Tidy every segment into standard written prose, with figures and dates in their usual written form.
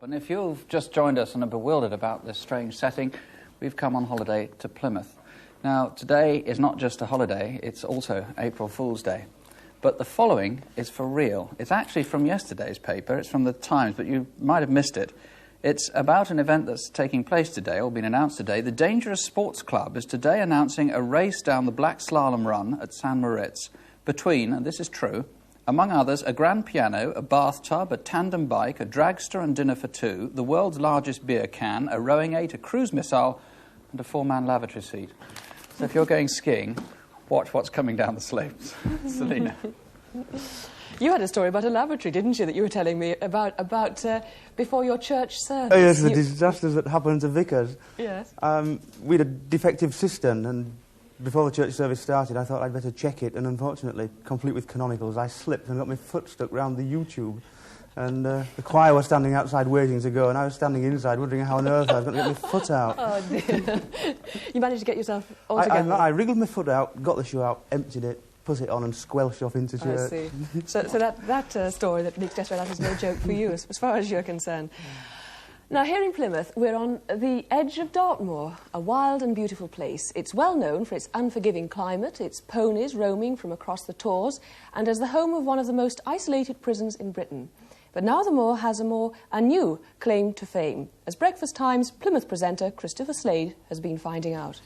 And if you've just joined us and are bewildered about this strange setting, we've come on holiday to Plymouth. Now, today is not just a holiday, it's also April Fool's Day. But the following is for real. It's actually from yesterday's paper, it's from the Times, but you might have missed it. It's about an event that's taking place today, or been announced today. The Dangerous Sports Club is today announcing a race down the Black Slalom Run at St Moritz between, and this is true, among others, a grand piano, a bathtub, a tandem bike, a dragster and dinner for two, the world's largest beer can, a rowing eight, a cruise missile, and a four-man lavatory seat. So if you're going skiing, watch what's coming down the slopes. Selina. You had a story about a lavatory, didn't you, that you were telling me about before your church service? Oh, yes, the disasters that happened to vicars. Yes. We had a defective cistern, and before the church service started, I thought I'd better check it, and unfortunately, complete with canonicals, I slipped and got my foot stuck round the U-tube. And the choir was standing outside waiting to go, and I was standing inside wondering how on earth I was going to get my foot out. Oh, dear. You managed to get yourself all together? I wriggled my foot out, got the shoe out, emptied it, put it on and squelched off into church. I see. So that story that Nick's just read out is no joke for you, as far as you're concerned. Now, here in Plymouth, we're on the edge of Dartmoor, a wild and beautiful place. It's well known for its unforgiving climate, its ponies roaming from across the tors, and as the home of one of the most isolated prisons in Britain. But now the moor has a new claim to fame, as Breakfast Time's Plymouth presenter Chris Slade has been finding out.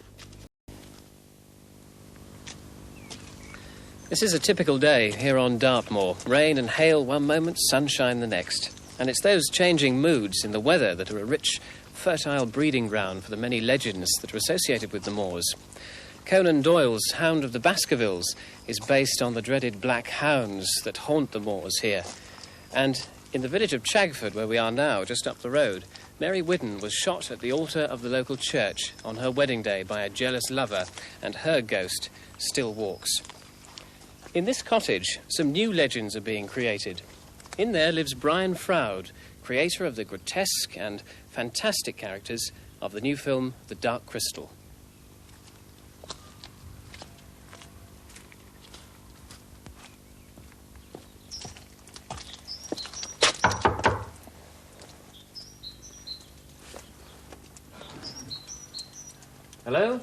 This is a typical day here on Dartmoor. Rain and hail one moment, sunshine the next. And it's those changing moods in the weather that are a rich, fertile breeding ground for the many legends that are associated with the moors. Conan Doyle's Hound of the Baskervilles is based on the dreaded black hounds that haunt the moors here. And in the village of Chagford, where we are now, just up the road, Mary Whidden was shot at the altar of the local church on her wedding day by a jealous lover, and her ghost still walks. In this cottage, some new legends are being created. In there lives Brian Froud, creator of the grotesque and fantastic characters of the new film The Dark Crystal. Hello?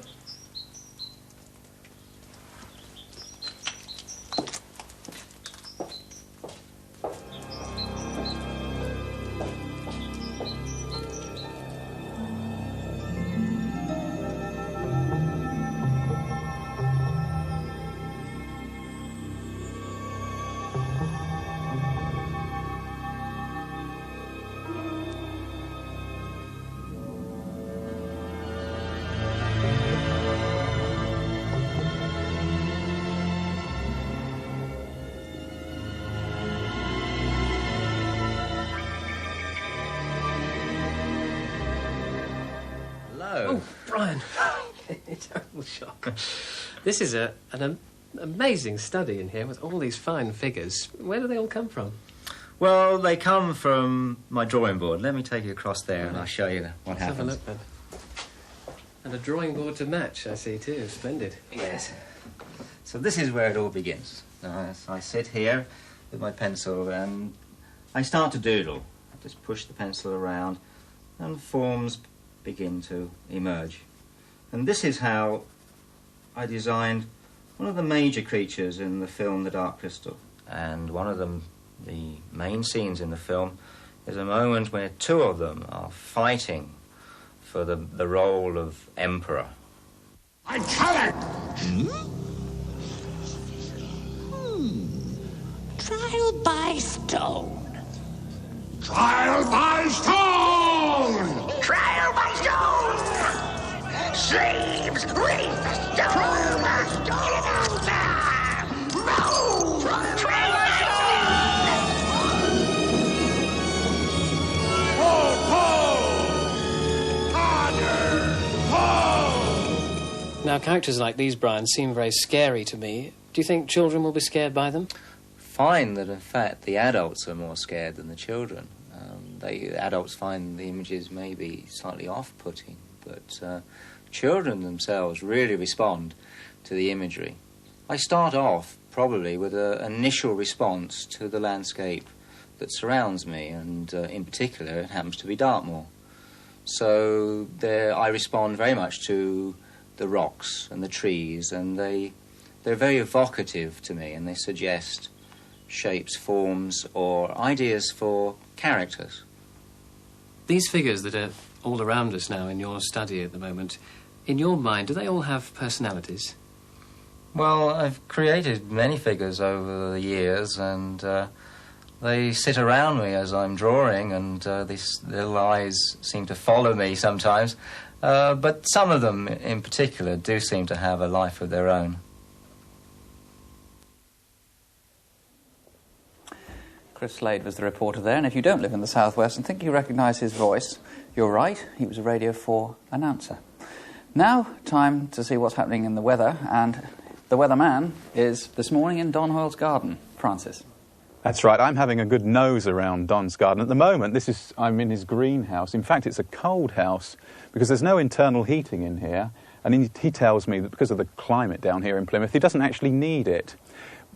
Oh, Brian. Terrible shock. This is an amazing study in here with all these fine figures. Where do they all come from? Well, they come from my drawing board. Let me take you across there and I'll show you what happens. Have a look then. And a drawing board to match, I see too. Splendid. Yes. So this is where it all begins. I sit here with my pencil and I start to doodle. I just push the pencil around and forms begin to emerge. And this is how I designed one of the major creatures in the film The Dark Crystal. And one of them, the main scenes in the film, is a moment where two of them are fighting for the role of emperor. I'm coming! Trial by stone. Trial by stone! Trial by stone! Slaves, read the stone! Trial by stone! Get out there! Move! Trial by stone! Pull, pull! Harder! Pull! Now, characters like these, Brian, seem very scary to me. Do you think children will be scared by them? Find that, in fact, the adults are more scared than the children. The adults find the images maybe slightly off-putting, but children themselves really respond to the imagery. I start off probably with an initial response to the landscape that surrounds me, and in particular it happens to be Dartmoor. So there I respond very much to the rocks and the trees, and they're very evocative to me, and they suggest shapes, forms, or ideas for characters. These figures that are all around us now in your study at the moment, in your mind, do they all have personalities? Well, I've created many figures over the years, and they sit around me as I'm drawing, and these little eyes seem to follow me sometimes. But some of them in particular do seem to have a life of their own. Chris Slade was the reporter there, and if you don't live in the southwest and think you recognise his voice, you're right, he was a Radio 4 announcer. Now, time to see what's happening in the weather, and the weatherman is this morning in Don Hoyle's garden. Francis. That's right, I'm having a good nose around Don's garden. At the moment, I'm in his greenhouse. In fact, it's a cold house because there's no internal heating in here, and he tells me that because of the climate down here in Plymouth, he doesn't actually need it.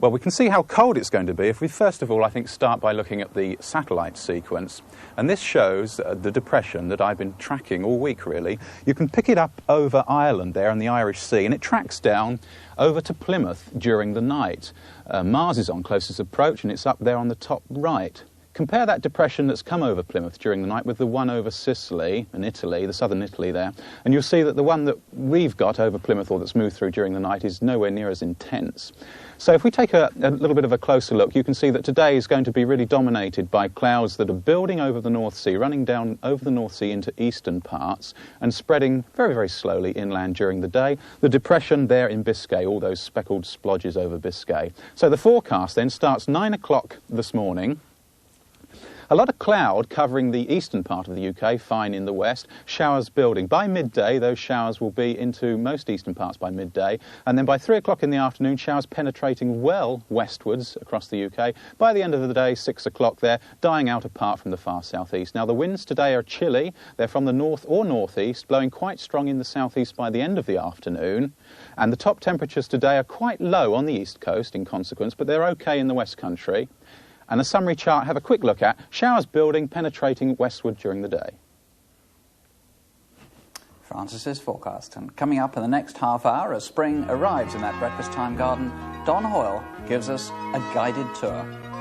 Well, we can see how cold it's going to be if we first of all, I think, start by looking at the satellite sequence. And this shows the depression that I've been tracking all week, really. You can pick it up over Ireland there in the Irish Sea, and it tracks down over to Plymouth during the night. Mars is on closest approach, and it's up there on the top right. Compare that depression that's come over Plymouth during the night with the one over Sicily and Italy, the southern Italy there, and you'll see that the one that we've got over Plymouth, or that's moved through during the night, is nowhere near as intense. So if we take a little bit of a closer look, you can see that today is going to be really dominated by clouds that are building over the North Sea, running down over the North Sea into eastern parts and spreading very, very slowly inland during the day. The depression there in Biscay, all those speckled splodges over Biscay. So the forecast then starts 9 o'clock this morning. A lot of cloud covering the eastern part of the UK, fine in the west, showers building. By midday, those showers will be into most eastern parts by midday, and then by 3 o'clock in the afternoon, showers penetrating well westwards across the UK. By the end of the day, 6 o'clock there, dying out apart from the far southeast. Now, the winds today are chilly. They're from the north or northeast, blowing quite strong in the southeast by the end of the afternoon. And the top temperatures today are quite low on the east coast in consequence, but they're okay in the west country. And a summary chart, have a quick look at. Showers building, penetrating westward during the day. Francis's forecast. And coming up in the next half hour, as spring arrives in that breakfast time garden, Don Hoyle gives us a guided tour.